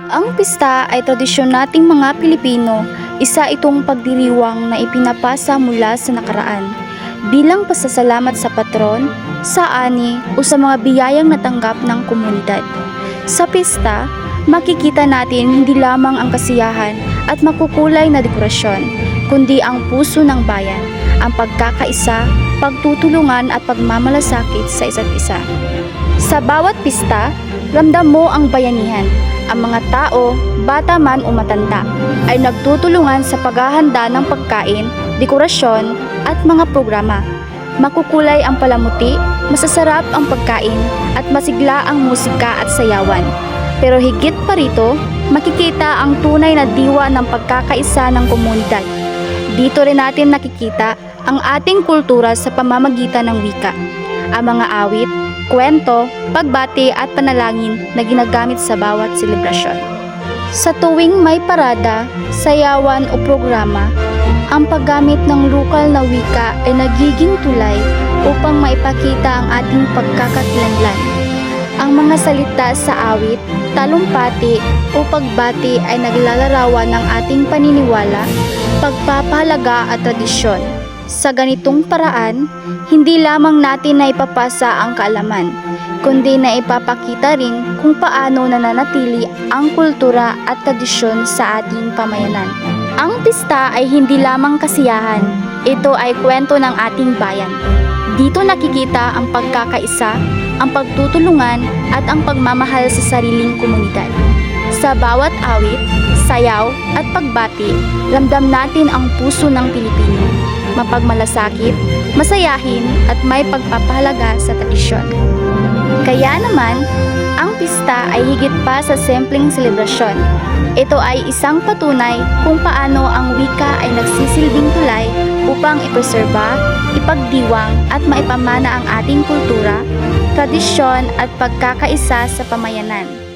Ang pista ay tradisyon nating mga Pilipino, isa itong pagdiriwang na ipinapasa mula sa nakaraan. Bilang pasasalamat sa patron, sa ani o sa mga biyayang natanggap ng komunidad. Sa pista, makikita natin hindi lamang ang kasiyahan at makukulay na dekorasyon, kundi ang puso ng bayan, ang pagkakaisa, pagtutulungan at pagmamalasakit sa isa't isa. Sa bawat pista, ramdam mo ang bayanihan. Ang mga tao, bata man o matanda, ay nagtutulungan sa paghahanda ng pagkain, dekorasyon at mga programa. Makukulay ang palamuti, masasarap ang pagkain at masigla ang musika at sayawan. Pero higit pa rito, makikita ang tunay na diwa ng pagkakaisa ng komunidad. Dito rin natin nakikita ang ating kultura sa pamamagitan ng wika. Ang mga awit, kwento, pagbati at panalangin na ginagamit sa bawat selebrasyon. Sa tuwing may parada, sayawan o programa, ang paggamit ng lokal na wika ay nagiging tulay upang maipakita ang ating pagkakakilanlan. Ang mga salita sa awit, talumpati o pagbati ay naglalarawan ng ating paniniwala, pagpapahalaga at tradisyon. Sa ganitong paraan, hindi lamang natin na ipapasa ang kaalaman, kundi na ipapakita rin kung paano nananatili ang kultura at tradisyon sa ating pamayanan. Ang pista ay hindi lamang kasiyahan, ito ay kwento ng ating bayan. Dito nakikita ang pagkakaisa, ang pagtutulungan at ang pagmamahal sa sariling komunidad. Sa bawat awit, sayaw at pagbati, ramdam natin ang puso ng Pilipino. Mapagmalasakit, masayahin at may pagpapahalaga sa tradisyon. Kaya naman, ang pista ay higit pa sa simpleng selebrasyon. Ito ay isang patunay kung paano ang wika ay nagsisilbing tulay upang ipreserba, ipagdiwang at maipamana ang ating kultura, tradisyon at pagkakaisa sa pamayanan.